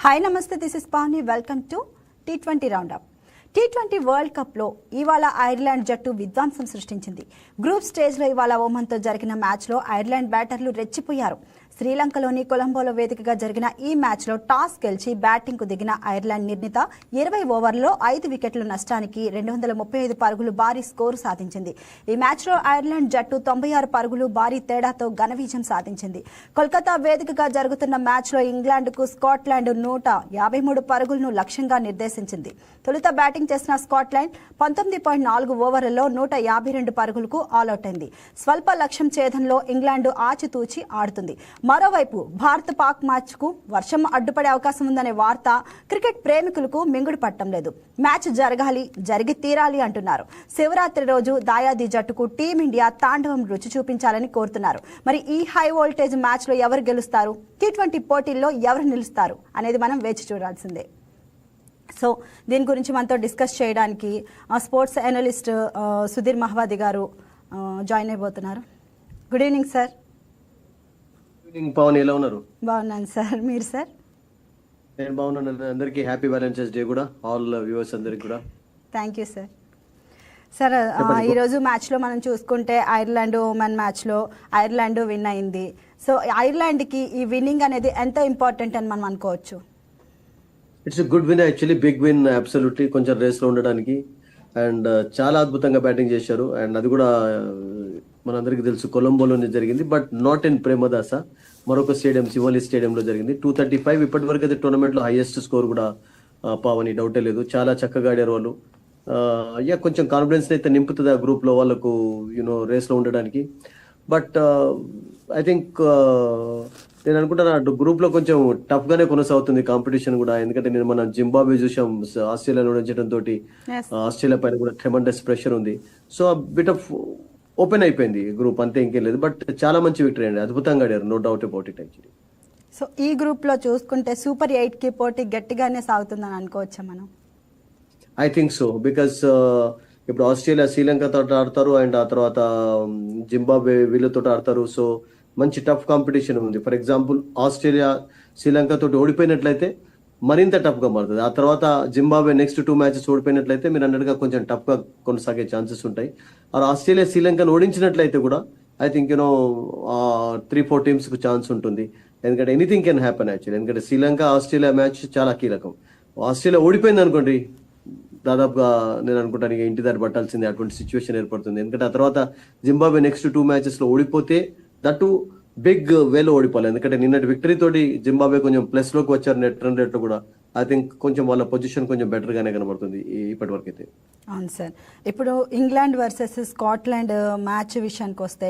Hi నమస్తే, this is Pavani. Welcome to T20 roundup. T20 world కప్లో ఇవాళ ఐర్లాండ్ జట్టు విధ్వంసం సృష్టించింది. గ్రూప్ స్టేజ్లో ఇవాళ ఓమన్తో జరిగిన మ్యాచ్లో ఐర్లాండ్ బ్యాటర్లు రెచ్చిపోయారు. శ్రీలంకలోని కొలంబోలో వేదికగా జరిగిన ఈ మ్యాచ్లో టాస్ గెలిచి బ్యాటింగ్కు దిగిన ఐర్లాండ్ నిర్ణీత 20 ఓవర్లలో 5 వికెట్ల నష్టానికి 235 పరుగులు భారీ స్కోరు సాధించింది. ఈ మ్యాచ్లో ఐర్లాండ్ జట్టు 96 పరుగులు భారీ తేడాతో ఘన విజయం సాధించింది. కోల్కతా వేదికగా జరుగుతున్న మ్యాచ్లో ఇంగ్లాండ్కు స్కాట్లాండ్ 153 పరుగులను లక్ష్యంగా నిర్దేశించింది. తొలుత బ్యాటింగ్ చేసిన స్కాట్లాండ్ 19.4 ఓవర్లలో 152 పరుగులకు ఆలౌట్ అయింది. స్వల్ప లక్ష్యం ఛేదంలో ఇంగ్లాండ్ ఆచితూచి ఆడుతుంది. మరోవైపు భారత్ పాక్ మ్యాచ్కు వర్షం అడ్డుపడే అవకాశం ఉందనే వార్త క్రికెట్ ప్రేమికులకు మింగుడు పట్టడం లేదు. మ్యాచ్ జరిగి తీరాలి అంటున్నారు. శివరాత్రి రోజు దాయాది జట్టుకు టీమిండియా తాండవం రుచి చూపించాలని కోరుతున్నారు. మరి ఈ హై వోల్టేజ్ మ్యాచ్లో ఎవరు గెలుస్తారు, T20 పోటీల్లో ఎవరు నిలుస్తారు అనేది మనం వేచి చూడాల్సిందే. సో దీని గురించి మనతో డిస్కస్ చేయడానికి స్పోర్ట్స్ అనలిస్ట్ సుధీర్ మహవాది గారు జాయిన్ అయిపోతున్నారు. Good evening sir. పవన్, ఎలా ఉన్నారు? బాగున్నాను సార్, మీరు సార్? నేను బాగున్నాను. అందరికీ హ్యాపీ వ్యాలంటైన్స్ డే కూడా, ఆల్ వ్యూవర్స్ అందరికి కూడా థ్యాంక్ యూ సార్. సార్, ఈరోజు మ్యాచ్లో మనం చూసుకుంటే ఐర్లాండ్ ఉమెన్ మ్యాచ్లో ఐర్లాండ్ విన్ అయింది. సో ఐర్లాండ్కి ఈ విన్నింగ్ అనేది ఎంత ఇంపార్టెంట్ అని మనం అనుకోవచ్చు? It's good win, actually big win absolutely. కొంచెం రేస్లో ఉండడానికి అండ్ చాలా అద్భుతంగా బ్యాటింగ్ చేశారు. అండ్ అది కూడా మనందరికీ తెలుసు కొలంబోలోనే జరిగింది, బట్ నాట్ ఇన్ ప్రేమదాస, మరొక స్టేడియం శివోలి స్టేడియంలో జరిగింది. 235 ఇప్పటి వరకు అయితే టోర్నమెంట్లో హైయెస్ట్ స్కోర్ కూడా పావని, డౌటే లేదు. చాలా చక్కగా ఆడారు వాళ్ళు. కొంచెం కాన్ఫిడెన్స్ అయితే నింపుతుంది ఆ గ్రూప్లో వాళ్ళకు, రేస్లో ఉండడానికి. బట్ ఐ థింక్ నేను అనుకుంటాను గ్రూప్లో కొంచెం టఫ్గానే కొనసాగుతుంది కాంపిటీషన్ కూడా. ఎందుకంటే నేను మనం జింబాబ్వే చూసాం ఆస్ట్రేలియాలో ఓడించడంతో, ఆస్ట్రేలియా పైన కూడా ట్రెమండస్ ప్రెషర్ ఉంది. సో బిట్ ఆఫ్ ఓపెన్ అయిపోయింది గ్రూప్, అంతే, ఇంకేం లేదు. బట్ చాలా మంచి విక్టరీ అండి, అద్భుతంగా ఆడారు, no doubt about it actually. So ఈ గ్రూప్లో చూసుకుంటే సూపర్ 8కి పోటీ గట్టిగానే సాగుతుందని అనుకోవచ్చా మనం? ఐ థింక్ సో, బికాస్ ఇప్పుడు ఆస్ట్రేలియా శ్రీలంకతో ఆడతారు, అండ్ ఆ తర్వాత జింబాబ్వే వీళ్ళతో ఆడతారు. సో మంచి టఫ్ కాంపిటీషన్ ఉంది. ఫర్ ఎగ్జాంపుల్ ఆస్ట్రేలియా శ్రీలంకతో ఓడిపోయినట్లయితే మరింత టఫ్గా మారుతుంది. ఆ తర్వాత జింబాబ్వే నెక్స్ట్ 2 మ్యాచెస్ ఓడిపోయినట్లయితే మీరు అన్నట్టుగా కొంచెం టఫ్గా కొనసాగే ఛాన్సెస్ ఉంటాయి. ఆస్ట్రేలియా శ్రీలంకను ఓడించినట్లయితే కూడా ఐ థింక్ 3-4 టీమ్స్కు ఛాన్స్ ఉంటుంది. ఎందుకంటే ఎనీథింగ్ కెన్ హ్యాపెన్ యాక్చువల్లీ. ఎందుకంటే శ్రీలంక ఆస్ట్రేలియా మ్యాచ్ చాలా కీలకం. ఆస్ట్రేలియా ఓడిపోయింది అనుకోండి, దాదాపుగా నేను అనుకుంటాను ఇంటి దారి పట్టాల్సిందే, అటువంటి సిచ్యువేషన్ ఏర్పడుతుంది. ఎందుకంటే ఆ తర్వాత జింబాబ్వే నెక్స్ట్ 2 మ్యాచెస్లో ఓడిపోతే దట్టు బిగ్ వేలో ఓడిపోవాలి. ఎందుకంటే నిన్నటి విక్టరీ తోటి జింబాబ్వే కొంచెం ప్లస్ లోకి వచ్చారు నెట్ రన్ రేట్ లో కూడా. ఐ థింక్ కొంచెం వాళ్ళ పొజిషన్ కొంచెం బెటర్ గానే కనబడుతుంది ఇప్పటి వరకు అయితే. అవును సార్. ఇప్పుడు ఇంగ్లాండ్ వర్సెస్ స్కాట్లాండ్ మ్యాచ్ విషయానికి వస్తే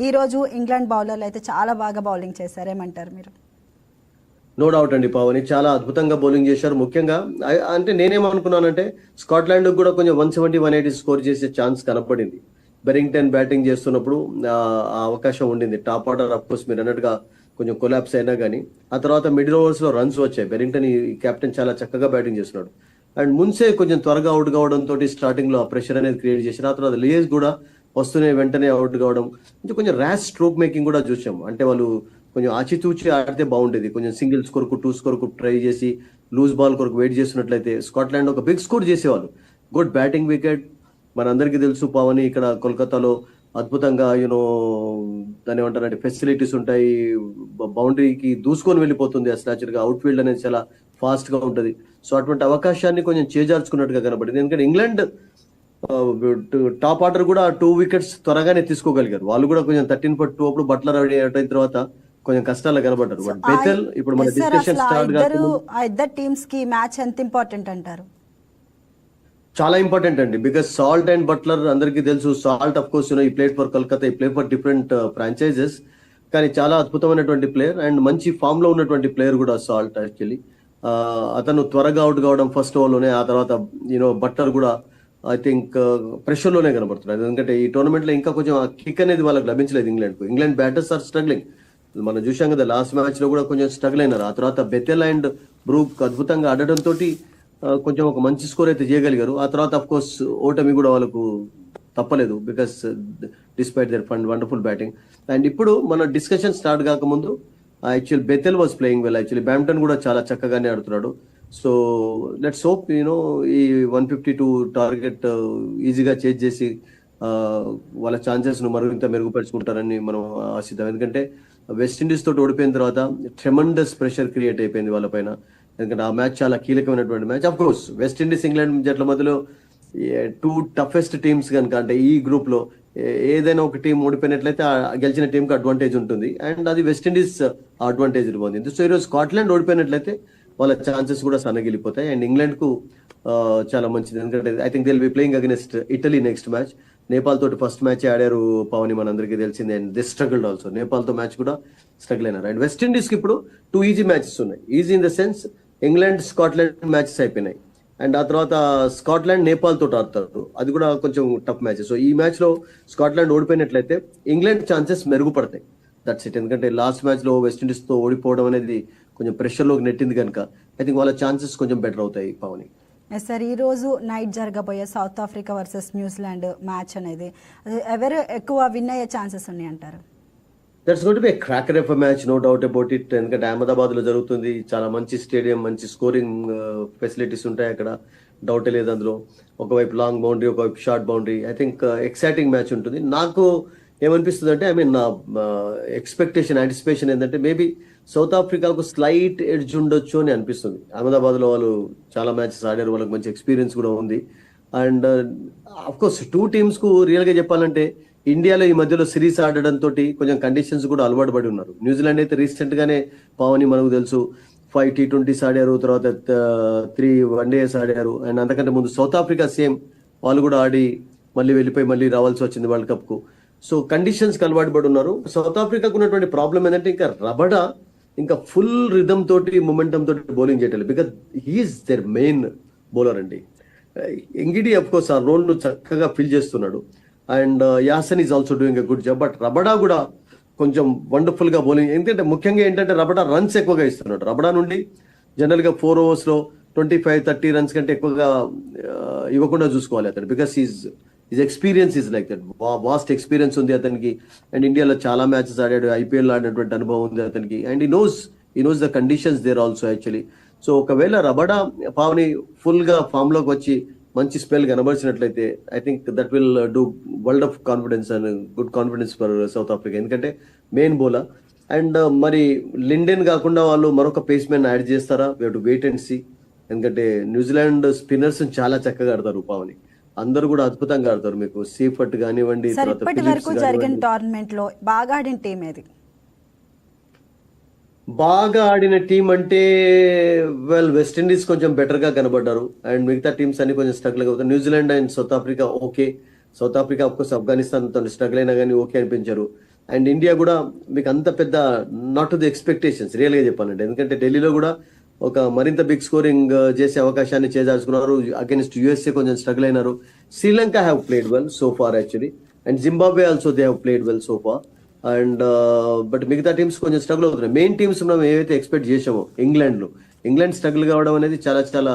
ఈ రోజు ఇంగ్లాండ్ బౌలర్లు అయితే చాలా బాగా బౌలింగ్ చేశారు, ఏమంటారు మీరు? నో డౌట్ అండి పావని, చాలా అద్భుతంగా బౌలింగ్ చేశారు. ముఖ్యంగా అంటే నేనేమనుకున్నానంటే స్కాట్లాండ్ కూడా కొంచెం 170-180 స్కోర్ చేసే ఛాన్స్ కనపడింది. బెరింగ్టన్ బ్యాటింగ్ చేస్తున్నప్పుడు ఆ అవకాశం ఉండింది. టాప్ ఆర్డర్ అఫ్ కోర్స్ మీరు అన్నట్టుగా కొంచెం కొలాప్స్ అయినా కానీ ఆ తర్వాత మిడిల్ ఓవర్స్ లో రన్స్ వచ్చాయి. బెరింగ్టన్ ఈ కెప్టెన్ చాలా చక్కగా బ్యాటింగ్ చేస్తున్నాడు. అండ్ మున్సే కొంచెం త్వరగా అవుట్ కావడంతో స్టార్టింగ్ లో ఆ ప్రెషర్ అనేది క్రియేట్ చేశారు. ఆ తర్వాత లియేజ్ కూడా వస్తూనే వెంటనే అవుట్ కావడం, కొంచెం ర్యాష్ స్ట్రోక్ మేకింగ్ కూడా చూసాం. అంటే వాళ్ళు కొంచెం ఆచితూచి ఆడితే బాగుండేది. కొంచెం సింగిల్స్ కొరకు 2 కొరకు ట్రై చేసి లూజ్ బాల్ కొరకు వెయిట్ చేస్తున్నట్లయితే స్కాట్లాండ్ ఒక బిగ్ స్కోర్ చేసేవాళ్ళు. Good batting wicket. మనందరికీ తెలుసు పావని, ఇక్కడ కోల్కతాలో అద్భుతంగా దాని ఏమంటారంటే ఫెసిలిటీస్ ఉంటాయి. బౌండరీకి దూసుకొని వెళ్ళిపోతుంది అసలు. యాక్చువల్గా అవుట్ ఫీల్డ్ అనేది చాలా ఫాస్ట్ గా ఉంటుంది. సో అటువంటి అవకాశాన్ని కొంచెం చేజార్చుకున్నట్టుగా కనబడింది. ఎందుకంటే ఇంగ్లాండ్ టాప్ ఆర్డర్ కూడా 2 వికెట్స్ త్వరగానే తీసుకోగలిగారు. వాళ్ళు కూడా కొంచెం 13-2 అప్పుడు బట్లర్ అయిన తర్వాత కొంచెం కష్టాలు కనబడ్డారు. బట్ బెతెల్ ఇప్పుడు మన డిస్కషన్ స్టార్ట్ ఇద్దరు టీమ్స్ కి మ్యాచ్ ఎంత ఇంపార్టెంట్ అంటారు? చాలా ఇంపార్టెంట్ అండి, బికాస్ సాల్ట్ అండ్ బట్లర్ అందరికీ తెలుసు. సాల్ట్ అఫ్ కోర్స్ ఈ ప్లేట్ ఫర్ కల్కత్తా, ఈ ప్లే ఫర్ డిఫరెంట్ ఫ్రాంచైజెస్, కానీ చాలా అద్భుతమైనటువంటి ప్లేయర్ అండ్ మంచి ఫామ్ లో ఉన్నటువంటి ప్లేయర్ కూడా సాల్ట్ యాక్చువల్లీ. అతను త్వరగా అవుట్ కావడం ఫస్ట్ ఓవర్లోనే, ఆ తర్వాత బట్లర్ కూడా ఐ థింక్ ప్రెషర్ లోనే కనబడుతున్నారు. ఎందుకంటే ఈ టోర్నమెంట్ లో ఇంకా కొంచెం కిక్ అనేది వాళ్ళకి లభించలేదు ఇంగ్లాండ్ బ్యాటర్స్ ఆర్ స్ట్రగ్లింగ్. మనం చూసాం కదా లాస్ట్ మ్యాచ్ లో కూడా కొంచెం స్ట్రగుల్ అయినారు. ఆ తర్వాత బెతెల్ అండ్ బ్రూక్ అద్భుతంగా ఆడడంతో కొంచెం ఒక మంచి స్కోర్ అయితే చేయగలిగారు. ఆ తర్వాత అఫ్ కోర్స్ ఓటమి కూడా వాళ్ళకు తప్పలేదు, because despite their wonderful batting. And ఇప్పుడు మన డిస్కషన్ స్టార్ట్ కాకముందు actual Bethell was playing well, actually Banton కూడా చాలా చక్కగానే ఆడుతున్నాడు. సో లెట్స్ హోప్ ఈ 152 టార్గెట్ ఈజీగా చేజ్ చేసి వాళ్ళ ఛాన్సెస్ ను మరింత మెరుగుపరుచుకుంటారని మనం ఆశిద్దాం. ఎందుకంటే వెస్టిండీస్ తోటి ఓడిపోయిన తర్వాత ట్రెమండస్ ప్రెషర్ క్రియేట్ అయిపోయింది వాళ్ళ పైన. ఎందుకంటే ఆ మ్యాచ్ చాలా కీలకమైనటువంటి match. Of course West Indies England జట్ల మధ్యలో 2 టఫెస్ట్ టీమ్స్ కనుక, అంటే ఈ గ్రూప్ లో ఏదైనా ఒక టీం ఓడిపోయినట్లయితే గెలిచిన టీం కి అడ్వాంటేజ్ ఉంటుంది, అండ్ అది వెస్టిండీస్ అడ్వాంటేజ్ పొందింది. సో ఈరోజు స్కాట్లాండ్ ఓడిపోయినట్లయితే వాళ్ళ ఛాన్సెస్ కూడా సన్నగిలిపోతాయి, అండ్ ఇంగ్లాండ్ కు చాలా మంచిది. ఎందుకంటే I think they will be playing against Italy next match. Nepal తోటి ఫస్ట్ మ్యాచ్ ఆడారు పవని, మనందరికీ తెలిసిందే, and they struggled also. Nepal తో మ్యాచ్ కూడా స్ట్రగుల్ అయినారు. అండ్ వెస్టిండీస్ కి ఇప్పుడు 2 ఈజీ మ్యాచెస్ ఉన్నాయి. Easy in the sense England Scotland matches అయిపోయినాయి, అండ్ ఆ తర్వాత స్కాట్లాండ్ నేపాల్ తోటి ఆడతారు, అది కూడా కొంచెం టఫ్ మ్యాచ్. సో ఈ మ్యాచ్ లో స్కాట్లాండ్ ఓడిపోయినట్లయితే ఇంగ్లాండ్ ఛాన్సెస్ మెరుగుపడతాయి. That's it. ఎందుకంటే లాస్ట్ మ్యాచ్ లో వెస్టిండీస్ తో ఓడిపోవడం అనేది కొంచెం ప్రెషర్ లోకి నెట్టింది కనుక ఐ థింక్ వాళ్ళ ఛాన్సెస్ కొంచెం బెటర్ అవుతాయి పవని. సార్, ఈ రోజు నైట్ జరగబోయే South Africa versus New Zealand match అనేది ఎవరు ఎక్కువ విన్ అయ్యే ఛాన్సెస్ ఉన్నాయి అంటారు? That's got be a cracker of a match, no doubt about it. ఎందుకంటే అహ్మదాబాద్ లో జరుగుతుంది, చాలా మంచి స్టేడియం, మంచి స్కోరింగ్ ఫెసిలిటీస్ ఉంటాయి అక్కడ, డౌటే లేదు అందులో. ఒకవైపు లాంగ్ బౌండరీ, ఒకవైపు short boundary. I think exciting match ఉంటుంది. నాకు ఏమనిపిస్తుంది అంటే, ఐ మీన్ నా ఎక్స్పెక్టేషన్, యాంటిసిపేషన్ ఏంటంటే మేబీ సౌత్ ఆఫ్రికాకు స్లైట్ ఎడ్జ్ ఉండొచ్చు అని అనిపిస్తుంది. అహ్మదాబాద్ లో వాళ్ళు చాలా మ్యాచెస్ ఆడారు, వాళ్ళకి మంచి ఎక్స్పీరియన్స్ కూడా ఉంది. అండ్ అఫ్ కోర్స్ 2 టీమ్స్ కు రియల్ గా చెప్పాలంటే ఇండియాలో ఈ మధ్యలో సిరీస్ ఆడడం తోటి కొంచెం కండిషన్స్ కూడా అలవాటు పడి ఉన్నారు. న్యూజిలాండ్ అయితే రీసెంట్ గానే పవని మనకు తెలుసు 5 T20s ఆడారు, తర్వాత 3 వన్డేస్ ఆడారు, అండ్ అంతకంటే ముందు సౌత్ ఆఫ్రికా సేమ్ వాళ్ళు కూడా ఆడి మళ్ళీ వెళ్ళిపోయి మళ్ళీ రావాల్సి వచ్చింది వరల్డ్ కప్ కు. సో కండిషన్స్ కి అలవాటు పడి ఉన్నారు. సౌత్ ఆఫ్రికాకు ఉన్నటువంటి ప్రాబ్లం ఏంటంటే ఇంకా రబడా ఇంకా ఫుల్ రిథమ్ తోటి మొమెంటం తోటి బౌలింగ్ చేయటం, because he is their main bowler అండి. ఎంగిడి అఫ్ కోర్స్ ఆ రోల్ ను చక్కగా ఫిల్ చేస్తున్నాడు, and Jansen is also doing a good job. But Rabada కూడా కొంచెం వండర్ఫుల్ గా బౌలింగ్, ఎందుకంటే ముఖ్యంగా ఏంటంటే రబడా రన్స్ ఎక్కువగా ఇస్తున్నాడు. రబడా నుండి జనరల్ గా 4 overs లో 25-30 రన్స్ కంటే ఎక్కువగా ఇవ్వకుండా చూసుకోవాలి అతను, because his experience is like that. Vast experience ఉంది అతనికి, అండ్ ఇండియాలో చాలా మ్యాచెస్ ఆడాడు, IPL ఆడినటువంటి అనుభవం ఉంది అతనికి, and he knows the conditions there also actually. So ఒకవేళ రబడా పావని ఫుల్ గా ఫామ్ లోకి వచ్చి మంచి స్పెల్ కనబరిచినట్లయితే I think that will do world of confidence and good confidence for South Africa, ఎందుకంటే మెయిన్ బౌలర్. అండ్ మరి లిండెన్ కాకుండా వాళ్ళు మరొక పేస్ మ్యాన్ యాడ్ చేస్తారా? We have to wait and see. ఎందుకంటే న్యూజిలాండ్ స్పిన్నర్స్ చాలా చక్కగా ఆడతారు పావని, అందరూ కూడా అద్భుతంగా ఆడతారు. మీకు సీఫర్ట్ కానివ్వండి, ఇప్పటి వరకు జరిగిన టోర్నమెంట్ లో బాగా ఆడిన టీం ఏది? బాగా ఆడిన టీం అంటే వెల్ వెస్టిండీస్ కొంచెం బెటర్ గా కనబడ్డారు, అండ్ మిగతా టీమ్స్ అన్ని కొంచెం స్ట్రగుల్ అవుతాయి. New Zealand and south Africa okay. South Africa of course Afghanistan తో స్ట్రగుల్ అయినా కానీ ఓకే అనిపించారు. అండ్ ఇండియా కూడా మీకు అంత పెద్ద not to the expectations real గా చెప్పాలంటే, ఎందుకంటే ఢిల్లీలో కూడా ఒక మరింత బిగ్ స్కోరింగ్ చేసే అవకాశాన్ని చేజార్చుకున్నారు. అగైన్స్ట్ USA కొంచెం స్ట్రగుల్ అయినారు. Sri Lanka have played well so far actually, and Zimbabwe also they have played well so far. And but మిగతా టీమ్స్ కొంచెం స్ట్రగుల్ అవుతున్నాయి. మెయిన్ టీమ్స్ మనం ఏవైతే ఎక్స్పెక్ట్ చేసామో ఇంగ్లాండ్ స్ట్రగుల్ కావడం అనేది చాలా చాలా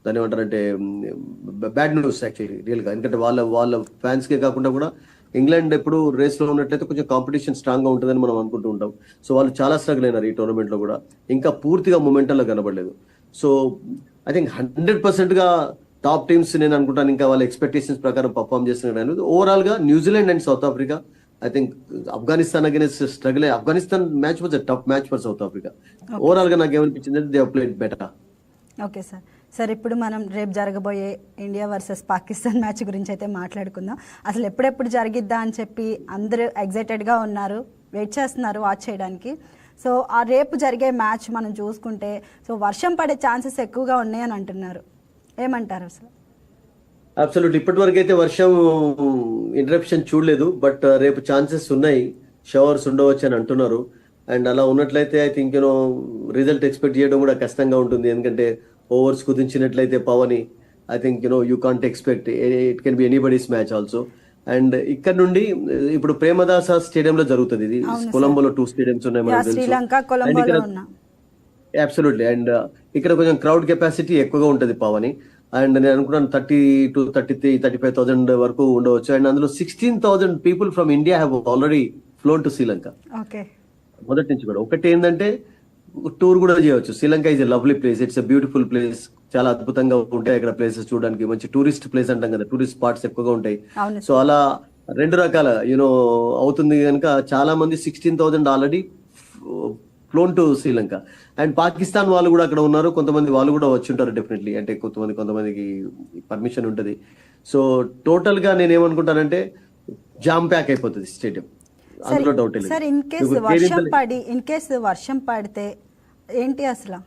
దాని ఏమంటారంటే బ్యాడ్ న్యూస్ యాక్చువల్లీ రియల్ గా. ఎందుకంటే వాళ్ళ ఫ్యాన్స్ కే కాకుండా కూడా ఇంగ్లాండ్ ఎప్పుడు రేస్ లో ఉన్నట్లయితే కొంచెం కాంపిటీషన్ స్ట్రాంగ్ గా ఉంటుందని మనం అనుకుంటూ ఉంటాం. సో వాళ్ళు చాలా స్ట్రగుల్ అయినారు ఈ టోర్నమెంట్ లో కూడా, ఇంకా పూర్తిగా మొమెంటం లో కనబడలేదు. సో ఐ థింక్ 100% గా టాప్ టీమ్స్ నేను అనుకుంటాను ఇంకా వాళ్ళ ఎక్స్పెక్టేషన్స్ ప్రకారం పర్ఫామ్ చేస్తున్నారు. ఓవరాల్ గా New Zealand and south Africa, I think Afghanistan against struggle. Afghanistan match was a tough match for South Africa. Overall గా నాకు ఏమనిపించింది అంటే they have played better. Okay sir. Sir, ఇప్పుడు మనం రేపు జరగబోయే ఇండియా వర్సెస్ పాకిస్తాన్ మ్యాచ్ గురించి అయితే మాట్లాడుకుందాం. అసలు ఎప్పుడెప్పుడు జరిగిద్దా అని చెప్పి అందరూ ఎగ్జైటెడ్గా ఉన్నారు, వెయిట్ చేస్తున్నారు వాచ్ చేయడానికి. సో ఆ రేపు జరిగే మ్యాచ్ మనం చూసుకుంటే సో వర్షం పడే ఛాన్సెస్ ఎక్కువగా ఉన్నాయని అంటున్నారు, ఏమంటారు అసలు? అబ్సల్యూట్లీ. ఇప్పటి వరకు అయితే వర్షం ఇంటరప్షన్ చూడలేదు, బట్ రేపు ఛాన్సెస్ ఉన్నాయి, షవర్స్ ఉండవచ్చు అని అంటున్నారు. అండ్ అలా ఉన్నట్లయితే ఐ థింక్ రిజల్ట్ ఎక్స్పెక్ట్ చేయడం కూడా కష్టంగా ఉంటుంది, ఎందుకంటే ఓవర్స్ కుదించినట్లయితే Pavani I think you can't expect it can be anybody's match also. And ఇక్కడ నుండి ఇప్పుడు ప్రేమదాస స్టేడియం లో జరుగుతుంది ఇది. కొలంబోలో 2 స్టేడియంస్ ఉన్నాయి మనకు తెలుసు. అబ్సల్యూట్లీ. అండ్ ఇక్కడ కొంచెం క్రౌడ్ కెపాసిటీ ఎక్కువగా ఉంటది పవని. అండ్ నేను అనుకున్నాను 30 to 35,000 వరకు ఉండవచ్చు. అండ్ అందులో 16,000 people from India have already flown to Sri Lanka. మొదటి నుంచి కూడా. ఒకటి ఏంటంటే టూర్ కూడా చేయవచ్చు. Sri Lanka is a lovely place, it's a beautiful place. చాలా అద్భుతంగా ఉంటాయి అక్కడ ప్లేసెస్ చూడడానికి. మంచి టూరిస్ట్ ప్లేస్ అంటాం కదా, టూరిస్ట్ స్పాట్స్ ఎక్కువగా ఉంటాయి. అవును సో అలా రెండు రకాల అవుతుంది కనుక చాలా మంది 16,000 already flown to Sri Lanka. And Pakistan వాళ్ళు కూడా అక్కడ ఉన్నారు, కొంతమంది వాళ్ళు కూడా వచ్చి ఉంటారు డెఫినెట్లీ. అంటే కొంతమందికి పర్మిషన్ ఉంటుంది. సో టోటల్ గా నేను ఏమనుకుంటానంటే జామ్ ప్యాక్ అయిపోతుంది స్టేడియం, అందులో డౌట్ లేదు. సార్ ఇన్ కేసు వర్షం పడితే ఏంటి అసలు,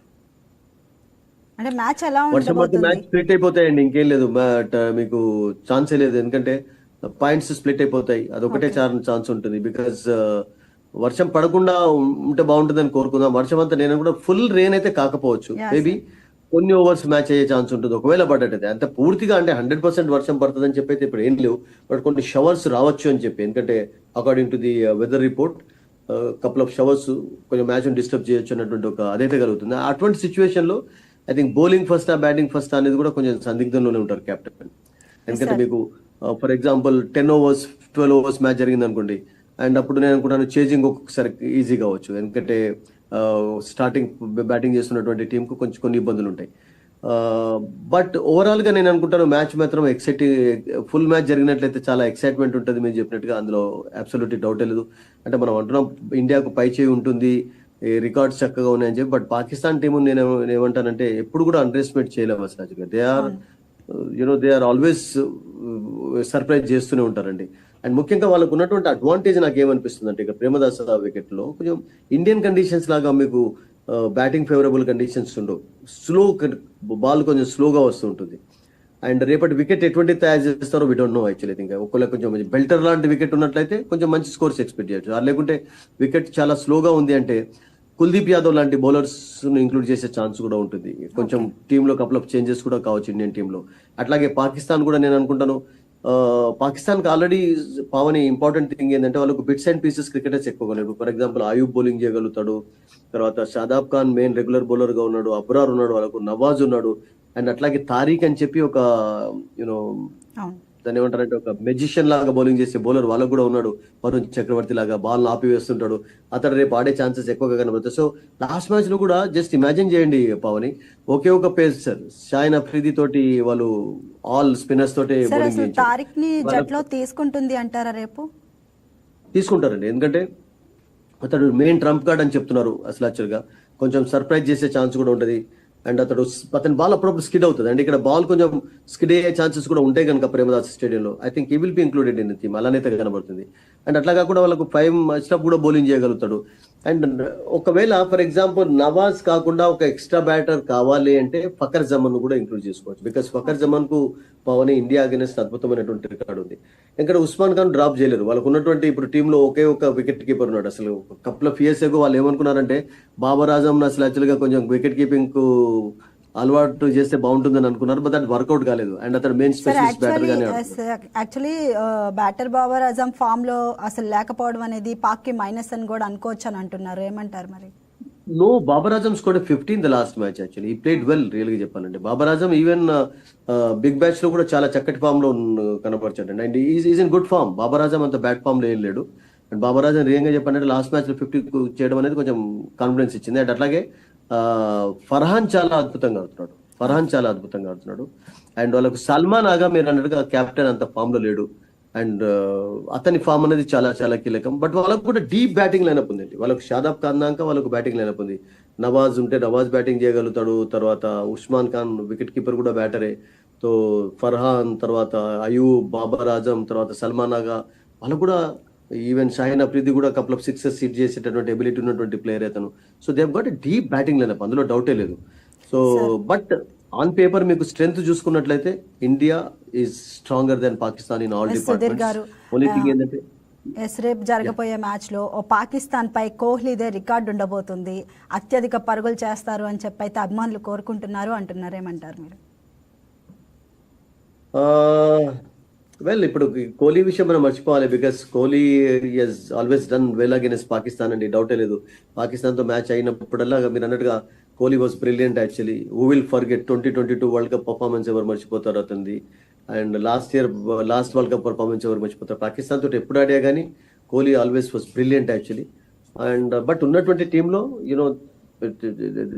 అంటే మ్యాచ్ ఎలా వర్షం పడితే మ్యాచ్ స్ప్లిట్ అయిపోతాయండి, ఇంకేం లేదు. బట్ మీకు ఛాన్సే లేదు, ఎందుకంటే పాయింట్స్ స్ప్లిట్ అయిపోతాయి. అదొకటే ఛాన్స్ ఉంటుంది. బికాస్ వర్షం పడకుండా ఉంటే బాగుంటుందని కోరుకుందాం. వర్షం అంతా నేను కూడా ఫుల్ రెయిన్ అయితే కాకపోవచ్చు, మేబీ కొన్ని ఓవర్స్ మ్యాచ్ అయ్యే ఛాన్స్ ఉంటుంది ఒకవేళ పడ్డట్టయితే. అంత పూర్తిగా అంటే 100% వర్షం పడుతుందని చెప్పి అయితే ఇప్పుడు ఏం లేవు, బట్ కొన్ని షవర్స్ రావచ్చు అని చెప్పి. ఎందుకంటే according to the weather report couple of showers కొంచెం మ్యాచ్ డిస్టర్బ్ చేయొచ్చు అన్నటువంటి ఒక అదైతే కలుగుతుంది. అటువంటి సిచ్యువేషన్ లో I think bowling first batting first అనేది కూడా కొంచెం సందిగ్ధంలోనే ఉంటారు కెప్టెన్. ఎందుకంటే మీకు for example 10 overs 12 overs match జరిగింది అనుకోండి, అండ్ అప్పుడు నేను అనుకుంటాను చేజింగ్ ఒక్కొక్కసారి ఈజీ కావచ్చు. ఎందుకంటే స్టార్టింగ్ బ్యాటింగ్ చేస్తున్నటువంటి టీం కు కొన్ని ఇబ్బందులు ఉంటాయి. బట్ ఓవరాల్ గా నేను అనుకుంటాను మ్యాచ్ మాత్రం ఫుల్ మ్యాచ్ జరిగినట్లయితే చాలా ఎక్సైట్మెంట్ ఉంటుంది. మీరు చెప్పినట్టుగా అందులో అబ్సల్యూట్లీ డౌట్ లేదు. అంటే మనం అంటున్నాం ఇండియాకు పై చేయి ఉంటుంది, రికార్డ్స్ చక్కగా ఉన్నాయని చెప్పి. బట్ పాకిస్తాన్ టీము నేను ఏమంటానంటే ఎప్పుడు కూడా అండర్ ఎస్టిమేట్ చేయలేము అసలు. దే ఆర్ ఆల్వేస్ సర్ప్రైజ్ చేస్తూనే ఉంటారండి. అండ్ ముఖ్యంగా వాళ్ళకు ఉన్నటువంటి అడ్వాంటేజ్ నాకు ఏమనిపిస్తుంది అంటే, ఇక ప్రేమదాస వికెట్ లో కొంచెం ఇండియన్ కండిషన్స్ లాగా మీకు బ్యాటింగ్ ఫేవరబుల్ కండిషన్స్ ఉండవు. బాల్ కొంచెం స్లోగా వస్తూ ఉంటుంది. అండ్ రేపటి వికెట్ ఎటువంటి తయారు చేస్తారో వి డోంట్ నో యాక్చువల్లీ. ఇంకా ఒకవేళ కొంచెం బెల్టర్ లాంటి వికెట్ ఉన్నట్లయితే కొంచెం మంచి స్కోర్స్ ఎక్స్పెక్ట్ చేయొచ్చు. లేకుంటే వికెట్ చాలా స్లోగా ఉంది అంటే కుల్దీప్ యాదవ్ లాంటి బౌలర్స్ ఇంక్లూడ్ చేసే ఛాన్స్ కూడా ఉంటుంది. కొంచెం టీంలో కపుల్ ఆఫ్ చేంజెస్ కూడా కావచ్చు ఇండియన్ టీంలో. అట్లాగే పాకిస్తాన్ కూడా నేను అనుకుంటాను, పాకిస్తాన్ కి ఆల్రెడీ పావని ఇంపార్టెంట్ థింగ్ ఏంటంటే వాళ్ళకు బిట్స్ అండ్ పీసెస్ క్రికెటర్స్ ఎక్కువ. ఫర్ ఎగ్జాంపుల్ అయూబ్ బౌలింగ్ చేయగలుగుతాడు, తర్వాత Shadab Khan main regular bowler గా ఉన్నాడు, అబ్రార్ ఉన్నాడు, వాళ్ళకు నవాజ్ ఉన్నాడు, అండ్ అట్లాగే తారీఖ్ అని చెప్పి ఒక దాన్ని ఏమంటారంటే ఒక మెజిషియన్ లాగా బౌలింగ్ చేసే బౌలర్ వాళ్ళకు కూడా ఉన్నాడు, వరుణ్ చక్రవర్తి లాగా బాల్ ఆపి వేస్తుంటాడు. అతడు రేపు ఆడే ఛాన్సెస్ ఎక్కువగా కనబడతాయి. సో లాస్ట్ మ్యాచ్ లో కూడా జస్ట్ ఇమాజిన్ చేయండి పావని, ఒకే ఒక పేసర్ షాహిన్ అఫ్రిది తోటి వాళ్ళు ఆల్ స్పిన్నర్స్ తోటి బౌలింగ్ తారిక్ ని జట్లో తీసుకుంటుంది అంటారా రేపు? తీసుకుంటారండి, ఎందుకంటే అతడు మెయిన్ ట్రంప్ కార్డ్ అని చెప్తున్నారు అసలు. యాక్చువల్గా కొంచెం సర్ప్రైజ్ చేసే ఛాన్స్ కూడా ఉంటుంది. అండ్ అతని బాల్ అప్పుడప్పుడు స్కిడ్ అవుతుంది. అండ్ ఇక్కడ బాల్ కొంచెం స్కిడ్ అయ్యే ఛాన్సెస్ కూడా ఉంటాయి కనుక ప్రేమదాస్ స్టేడియంలో I think he will be included in team, అలానైతే కనబడుతుంది. అండ్ అట్లా కాకుండా వాళ్ళకు 5 మ్యాచ్లకు కూడా బౌలింగ్ చేయగలుగుతాడు. అండ్ ఒకవేళ ఫర్ ఎగ్జాంపుల్ నవాజ్ కాకుండా ఒక ఎక్స్ట్రా బ్యాటర్ కావాలి అంటే ఫకర్ జమాన్ కూడా ఇంక్లూడ్ చేసుకోవచ్చు. బికాస్ ఫకర్ జమాన్ కు పవన్ ఇండియా అగైనెస్ట్ అద్భుతమైనటువంటి రికార్డు ఉంది. ఇక్కడ ఉస్మాన్ ఖాన్ డ్రాప్ చేయలేరు. వాళ్ళకు ఉన్నటువంటి ఇప్పుడు టీంలో ఒకే ఒక వికెట్ కీపర్ ఉన్నాడు. అసలు కపుల్ ఆఫ్ ఇయర్స్ ఎగో వాళ్ళు ఏమనుకున్నారంటే బాబర్ ఆజం అసలు యాక్చువల్గా కొంచెం వికెట్ కీపింగ్ కు అలవాటు చేస్తే బాగుంటుందని అనుకున్నారు, బట్ అది వర్కౌట్ కాలేదు. అండ్ అతను మెయిన్ స్పెషలిస్ట్ బ్యాటర్ గానే. Actually batter Babar Azam form లో అసలు లేకపోవడం అనేది పాక్ కి మైనస్ అని కూడా అనుకోవచ్చు అని అంటున్నారు, ఏమంటారు మరి? No, Babar Azam scored 15 the last match. Actually he played well, real గా చెప్పాలంటే. Babar Azam even Big Bash లో కూడా చాలా చక్కటి ఫామ్ లో కనపరచాడు. And is in good form. Babar Azam అంత బ్యాట్ ఫామ్ లో ఏం లేడు. అండ్ బాబర్ ఆజం రియల్ గా చెప్పాలంటే లాస్ట్ మ్యాచ్ లో 50 చేయడం అనేది కొంచెం కాన్ఫిడెన్స్ ఇచ్చింది. అండ్ అట్లాగే ఫర్హాన్ చాలా అద్భుతంగా ఆడుతున్నాడు. అండ్ వాళ్ళకు సల్మాన్ ఆగా మీరు అన్నట్టుగా కెప్టెన్ అంత ఫామ్ లో లేడు. అండ్ అతని ఫామ్ అనేది చాలా చాలా కీలకం. బట్ వాళ్ళకు కూడా డీప్ బ్యాటింగ్ లైనప్ ఉందండి. వాళ్ళకు షాదాబ్ ఖాన్ దాకా వాళ్ళకు బ్యాటింగ్ లైనప్ ఉంది. నవాజ్ ఉంటే నవాజ్ బ్యాటింగ్ చేయగలుగుతాడు, తర్వాత ఉస్మాన్ ఖాన్ వికెట్ కీపర్ కూడా బ్యాటరే. సో ఫర్హాన్, తర్వాత అయూబ్, బాబర్ ఆజం, తర్వాత సల్మాన్ ఆగా, వాళ్ళకు కూడా ఈవెన్ షాహిన్ అఫ్రిది కూడా కపుల్ ఆఫ్ సిక్సెస్ సిట్ చేసేటటువంటి ఎబిలిటీ ఉన్నటువంటి ప్లేయర్ అతను. So they have got deep batting lineup, అందులో డౌటే లేదు. సో బట్ ఆన్ పేపర్ మీకు స్ట్రెంగ్త్ చూసుకున్నట్లయితే India is stronger then Pakistan in all departments. Only thing ఏంటంటే రేపు జరగబోయే మ్యాచ్ లో పాకిస్తాన్ పై కోహ్లీదే రికార్డు ఉండబోతుంది, అత్యధిక పరుగులు చేస్తారు అని చెప్పి అయితే అభిమానులు కోరుకుంటున్నారు అంటున్నారు, ఏమంటారు మీరు? వెల్, ఇప్పుడు కోహ్లీ విషయం మనం మర్చిపోవాలి. Because Kohli has always done well against Pakistan అండి, డౌటే లేదు. పాకిస్తాన్ తో మ్యాచ్ అయినప్పుడల్లా మీరు అన్నట్టుగా Kohli was brilliant actually. Who will forget 2022 world cup performance ఎవరు మర్చిపోతారు అతనిది. And last world cup performance ఎవరు మర్చిపోతారు. పాకిస్తాన్ తోటి ఎప్పుడు ఆడా కానీ Kohli always was brilliant actually. And but ఉన్నటువంటి టీంలో you know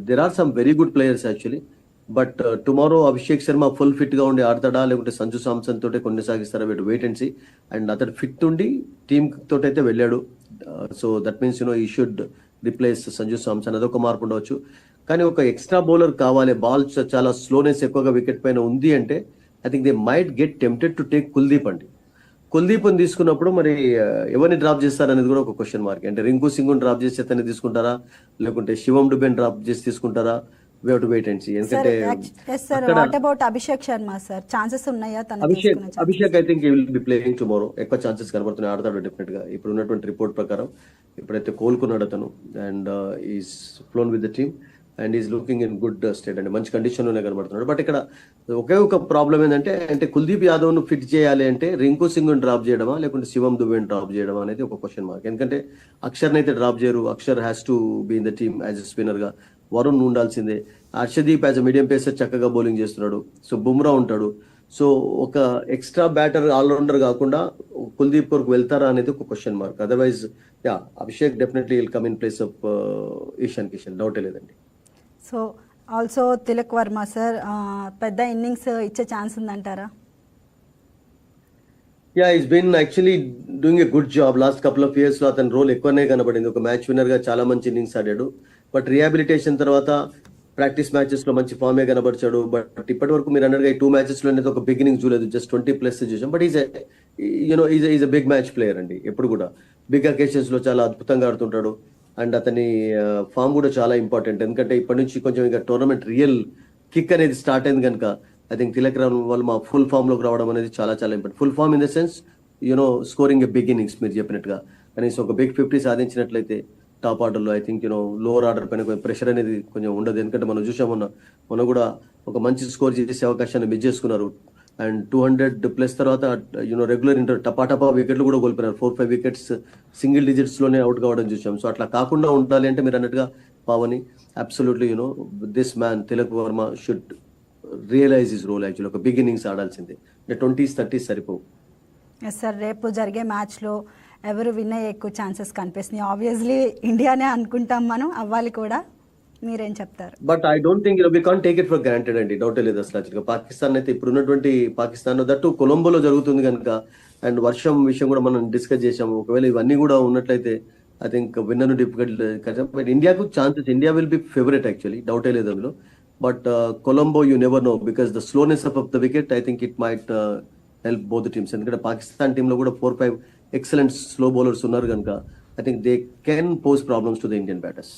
there are some very good players actually. But tomorrow Abhishek Sharma full fit గా ఉండి ఆడతాడా లేకుంటే సంజు సామ్సన్ తోటే కొనసాగిస్తారా, వీటి వెయిట్ అండ్ సీ. అండ్ అతడు ఫిట్ ఉండి టీమ్ తోటి అయితే వెళ్ళాడు. సో దట్ మీన్స్ యూనో ఈ షుడ్ రిప్లేస్ సంజు సామ్సన్, అదొక మార్పు ఉండవచ్చు. కానీ ఒక ఎక్స్ట్రా బౌలర్ కావాలి, బాల్ చాలా స్లోనెస్ ఎక్కువగా వికెట్ పైన ఉంది అంటే I think they might get tempted to take Kuldeep అండి. కుల్దీప్ తీసుకున్నప్పుడు మరి ఎవరిని డ్రాప్ చేస్తారనేది కూడా ఒక క్వశ్చన్ మార్క్. అంటే రింకు సింగ్ డ్రాప్ చేసి అతన్ని తీసుకుంటారా లేకుంటే శివం డుబెన్ డ్రాప్ చేసి తీసుకుంటారా, way to wait and see. ఎందుకంటే అభిషేక్ శర్మ సార్ ఛాన్సెస్ ఉన్నాయా? Abhishek I think will be playing tomorrow. ఎక్కువ ఛాన్సెస్ కనబడుతున్నాయి, ఆడతాడు డెఫినెట్ గా. ఇప్పుడు ఉన్నటువంటి రిపోర్ట్ ప్రకారం ఇప్పుడైతే కోలుకున్నాడు అతను and is flown with the team and is looking in good state అండి, మంచి కండిషన్ లోనే కనబడుతున్నాడు. బట్ ఇక్కడ ఒకే ఒక ప్రాబ్లం ఏంటంటే, అంటే కుల్దీప్ యాదవ్ ను ఫిట్ చేయాలి అంటే రింకు సింగ్ డ్రాప్ చేయడమా లేకుంటే శివం దుబే డ్రాప్ చేయడమా అనేది ఒక క్వశ్చన్ మార్క్. ఎందుకంటే అక్షర్ అయితే డ్రాప్ చేయరు, Axar has to be in the team as a spinner గా. వరుణ్ ఉండాల్సిందే. Arshdeep as a medium pacer చక్కగా బౌలింగ్ చేస్తున్నాడు. సో బుమ్రా ఉంటాడు. సో ఒక ఎక్స్ట్రా బ్యాటర్ ఆల్రౌండర్ కాకుండా కుల్దీప్ కొరకు వెళ్తారా అనేది ఒక question mark. Otherwise ya, Abhishek definitely will come in place of Ishan Kishan, డౌటే లేదండి. So also Tilak Varma sir పెద్ద ఇన్నింగ్స్ ఇచ్చే ఛాన్స్ ఉందంటారా? Ya, is been actually doing a good job. Last couple of years లో అతని రోల్ ఎక్కువనే కనబడింది. ఒక మ్యాచ్ విన్నర్ గా చాలా మంచి ఇన్నింగ్స్ ఆడాడు. బట్ రిహాబిలిటేషన్ తర్వాత ప్రాక్టీస్ మ్యాచెస్ లో మంచి ఫామే కనబరిచాడు. బట్ ఇప్పటి వరకు మీరు అన్నట్టుగా ఈ 2 మ్యాచెస్ లో ఒక బిగినింగ్ చూడలేదు, జస్ట్ 20+ చూసాం. But is a big match player అండి. ఎప్పుడు కూడా బిగ్ అకేషన్స్ లో చాలా అద్భుతంగా ఆడుతుంటాడు. అండ్ అతని ఫామ్ కూడా చాలా ఇంపార్టెంట్. ఎందుకంటే ఇప్పటి నుంచి కొంచెం ఇంకా టోర్నమెంట్ రియల్ కిక్ అనేది స్టార్ట్ అయింది కనుక I think Tilak Varma full form లోకి రావడం అనేది చాలా చాలా important. Full form in the sense scoring a big innings మీరు చెప్పినట్టుగా. కనీసం ఒక బిగ్ 50 సాధించినట్లయితే టాప్ ఆర్డర్లో ఐ థింక్ లోవర్ ఆర్డర్ పైన కొంచెం ప్రెషర్ అనేది కొంచెం ఉండదు. ఎందుకంటే మనం చూసాం మొన్న కూడా ఒక మంచి స్కోర్ చేసే అవకాశాన్ని మిస్ చేసుకున్నారు. అండ్ 200+ తర్వాత రెగ్యులర్ టపా వికెట్లు కూడా కోల్పోయినారు. 4-5 వికెట్స్ సింగిల్ డిజిట్స్ లోనే అవుట్ కావడం చూసాం. సో అట్లా కాకుండా ఉండాలి అంటే మీరు అన్నట్టుగా Pavani absolutely this man Tilak Varma should realise his role. Actually ఒక బిగ్ ఇన్నింగ్స్ ఆడాల్సిందే. 20s 30s సరిపోవు. ఎస్ సార్, రేపు జరిగే మ్యాచ్లో ఎవరు విన్ అయ్యే ఎక్కువ ఛాన్సెస్ కనిపిస్తున్నాయి? ఆబ్వియస్లీ ఇండియానే అనుకుంటాం, మనం అవ్వాలి కూడా. మీరేం చెప్తారు? But I don't think we can't take it for granted అండి, డౌటే లేదు అసలు. యాక్చువల్గా పాకిస్తాన్ అయితే ఇప్పుడు ఉన్నటువంటి పాకిస్తాన్ దట్టు కొలంబోలో జరుగుతుంది కనుక, అండ్ వర్షం విషయం కూడా మనం డిస్కస్ చేసాము. ఒకవేళ ఇవన్నీ కూడా ఉన్నట్లయితే I think winner difficult. But ఇండియాకు chances, India will be favourite actually, డౌటే లేదు అందులో. But Colombo you never know because the slowness of the wicket I think it might help both teams. ఎందుకంటే పాకిస్తాన్ టీంలో కూడా 4-5 ఎక్సలెంట్ స్లో బౌలర్స్ ఉన్నారు కనుక I think they can pose problems to the Indian batters.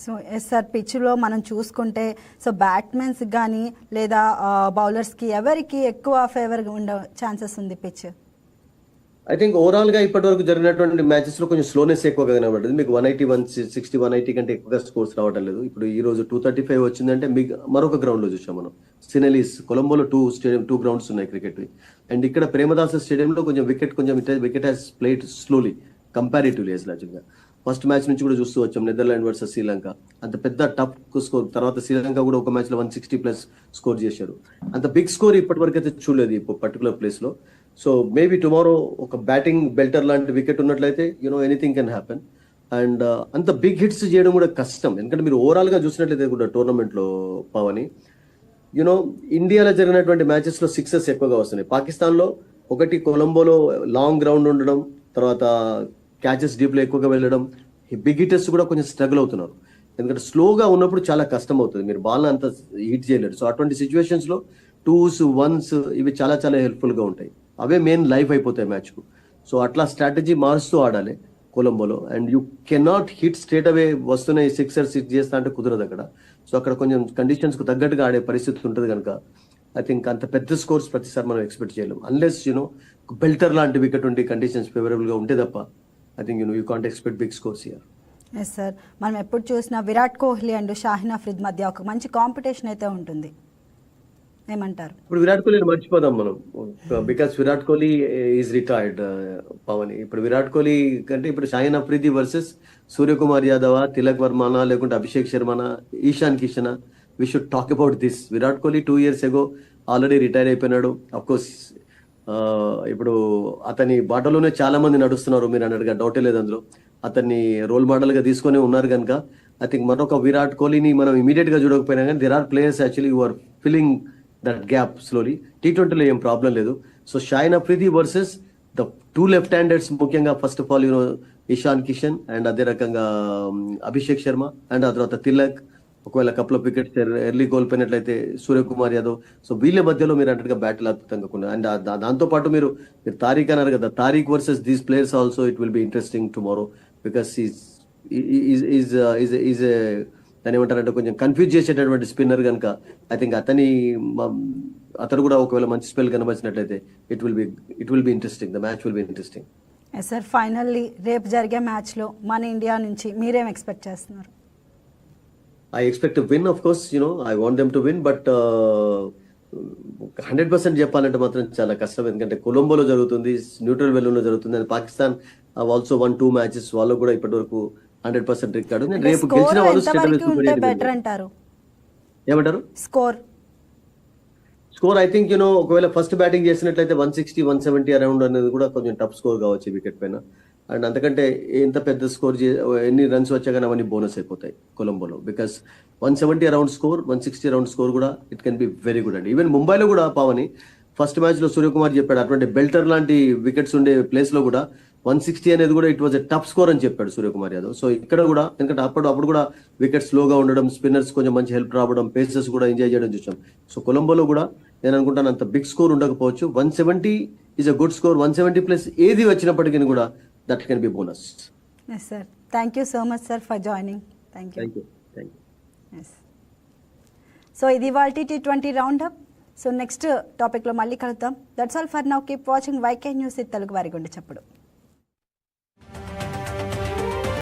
So yes sir, పిచ్లో మనం చూసుకుంటే so batsmen కానీ లేదా బౌలర్స్కి ఎవరికి ఎక్కువ ఫేవర్గా ఉండే ఛాన్సెస్ ఉంది పిచ్? ఐ థింక్ ఓవరాల్ గా ఇప్పటి వరకు జరిగినటువంటి మ్యాచెస్ లో కొంచెం స్లోనెస్ ఎక్కువగా కనబడుతుంది. మీకు 180, 160, 180 కంటే ఎక్కువగా స్కోర్స్ రావడం లేదు. ఇప్పుడు ఈ రోజు 235 వచ్చిందంటే మీకు మరొక గ్రౌండ్ లో చూసాం మనం, సినెలీస్. కొలంబోలో 2 గ్రౌండ్స్ ఉన్నాయి క్రికెట్. అండ్ ఇక్కడ ప్రేమదాస స్టేడియంలో కొంచెం wicket has played slowly comparatively. యాక్చువల్గా ఫస్ట్ మ్యాచ్ నుంచి కూడా చూస్తూ వచ్చాం, నెదర్లాండ్ వర్సెస్ శ్రీలంక. అంత పెద్ద టఫ్ స్కోర్. తర్వాత శ్రీలంక కూడా ఒక మ్యాచ్ లో 160+ స్కోర్ చేశారు. అంత బిగ్ స్కోర్ ఇప్పటి వరకు అయితే చూడలేదు ఈ పర్టికులర్ ప్లేస్ లో. సో మేబీ టుమారో ఒక బ్యాటింగ్ బెల్టర్ లాంటి వికెట్ ఉన్నట్లయితే ఎనీథింగ్ కెన్ హ్యాపెన్. అండ్ అంత బిగ్ హిట్స్ చేయడం కూడా కష్టం. ఎందుకంటే మీరు ఓవరాల్ గా చూసినట్లయితే కూడా టోర్నమెంట్ లో పవని ఇండియాలో జరిగినటువంటి మ్యాచెస్ లో 6 ఎక్కువగా వస్తున్నాయి. పాకిస్తాన్ లో ఒకటి కొలంబోలో లాంగ్ గ్రౌండ్ ఉండడం, తర్వాత క్యాచెస్ డీప్ లో ఎక్కువగా వెళ్ళడం, బిగ్ హిటర్స్ కూడా కొంచెం స్ట్రగుల్ అవుతున్నారు. ఎందుకంటే స్లోగా ఉన్నప్పుడు చాలా కష్టం అవుతుంది, మీరు బాల్ అంత హిట్ చేయలేరు. సో అటువంటి సిచ్యువేషన్స్ లో 2s, 1s ఇవి చాలా చాలా హెల్ప్ఫుల్ గా ఉంటాయి. అవే మెయిన్ లైఫ్ అయిపోతాయి మ్యాచ్ కు. సో అట్లా స్ట్రాటజీ మారుస్తూ ఆడాలి కొలంబోలో. And you cannot hit straight అవే వస్తున్నాయి 6 చేస్తా అంటే కుదరదు అక్కడ. సో అక్కడ కొంచెం కండిషన్స్ కు తగ్గట్టుగా ఆడే పరిస్థితి ఉంటుంది కనుక ఐ థింక్ అంత పెద్ద స్కోర్స్ ప్రతిసారి మనం ఎక్స్పెక్ట్ చేయలేం, అన్లెస్ బెల్టర్ లాంటి వికెట్ ఉండి కండిషన్స్ ఫేవరబుల్ గా ఉంటే తప్ప I think you can't expect big scores here. Yes sir, మనం ఎప్పుడు చూసినా విరాట్ కోహ్లీ అండ్ షాహిన్ అఫ్రిద్ మధ్య ఒక మంచి కాంపిటీషన్ అయితే ఉంటుంది, ఏమంటారు? ఇప్పుడు విరాట్ కోహ్లీని మర్చిపోదాం మనం, because Virat Kohli is retired Pawan. ఇప్పుడు విరాట్ కోహ్లీ కంటే ఇప్పుడు షాహిన్ అఫ్రిది వర్సెస్ సూర్యకుమార్ యాదవ్, తిలక్ వర్మనా, లేకుంటే అభిషేక్ శర్మనా, Ishan Kishan, we should talk about this. Virat Kohli 2 years ago already retire అయిపోయినాడు. అఫ్ కోర్స్ ఇప్పుడు అతని బాటలోనే చాలా మంది నడుస్తున్నారు, మీరు అన్నట్టుగా డౌటే లేదు అందులో. అతన్ని రోల్ మోడల్ గా తీసుకొని ఉన్నారు కనుక ఐ థింక్ మరొక విరాట్ కోహ్లీని మనం ఇమీడియట్ గా చూడకపోయినా కానీ there are players actually you are filling that gap slowly. T20లో ఏం ప్రాబ్లం లేదు. So Shaheen Afridi versus the two left handers, ముఖ్యంగా first of all Ishan Kishan and అదే రకంగా అభిషేక్ శర్మ అండ్ ఆ తర్వాత తిలక్, ఒకవేళ కపుల్ ఆఫ్ వికెట్స్ ఎర్లీ కోల్పోయినట్లయితే సూర్యకుమార్ యాదవ్. సో వీళ్ళ మధ్యలో మీరు అన్నట్టుగా బ్యాటిల్ అద్భుతంగా ఉన్నాయి. అండ్ దాంతో పాటు మీరు తారీఖ్ అన్నారు కదా, Tariq versus these players also it will be interesting tomorrow because is దాని ఏమంటారంటే కొంచెం కన్ఫ్యూజ్ చేసేటటువంటి స్పిన్నర్ కనుక ఐ థింక్ అతను కూడా ఒకవేళ మంచి స్పెల్ కనబరిచినట్లయితే it will be interesting. The match will be interesting. Sir finally రేపు జరిగే మ్యాచ్లో మన ఇండియా నుంచి మీరేం ఎక్స్పెక్ట్ చేస్తున్నారు? I expect to win, of course, I want them to win, but 100% చెప్పాలంటే మాత్రం చాలా కష్టం. ఎందుకంటే కొలంబోలో జరుగుతుంది, న్యూట్రల్ వెల్యూలో జరుగుతుంది. అండ్ పాకిస్తాన్ ఆల్సో 1-2 మ్యాచెస్, వాళ్ళు కూడా ఇప్పటి వరకు 100% రికార్డు. రేపు గెలిచిన వాళ్ళు బెటర్ అంటారు. ఏమంటారు? స్కోర్ ఐ థింక్ ఒకవేళ ఫస్ట్ బ్యాటింగ్ చేసినట్లయితే 160-170 అరౌండ్ అనేది కూడా కొంచెం టఫ్ స్కోర్ కావచ్చు ఈ వికెట్ పైన. అండ్ అంతకంటే ఎంత పెద్ద స్కోర్ ఎన్ని రన్స్ వచ్చా కానీ అవన్నీ బోనస్ అయిపోతాయి కొలంబోలో. Because 170 around score, 160 around score కూడా it can be very good అండి. ఈవెన్ ముంబైలో కూడా పావని ఫస్ట్ మ్యాచ్ లో సూర్యకుమార్ చెప్పాడు, అటువంటి బెల్టర్ లాంటి వికెట్స్ ఉండే ప్లేస్ లో కూడా 160 అనేది కూడా it was a tough score అని చెప్పాడు సూర్యకుమార్ యాదవ్. సో ఇక్కడ కూడా ఎందుకంటే అప్పుడు కూడా వికెట్స్ స్లోగా ఉండడం, స్పిన్నర్స్ కొంచెం మంచి హెల్ప్ రావడం, పేసర్స్ కూడా ఎంజాయ్ చేయడం చూసాం. సో కొలంబోలో కూడా నేను అనుకుంటాను అంత బిగ్ స్కోర్ ఉండకపోవచ్చు. 170 is a good score. 170 plus ఏది వచ్చినప్పటికీ కూడా that can be bonus. Yes sir, thank you so much sir for joining. Thank you. Yes, so idi valti T20 roundup. So next topic lo malli kaluddam. That's all for now. Keep watching YK News Telugu Varigunde Chappudu.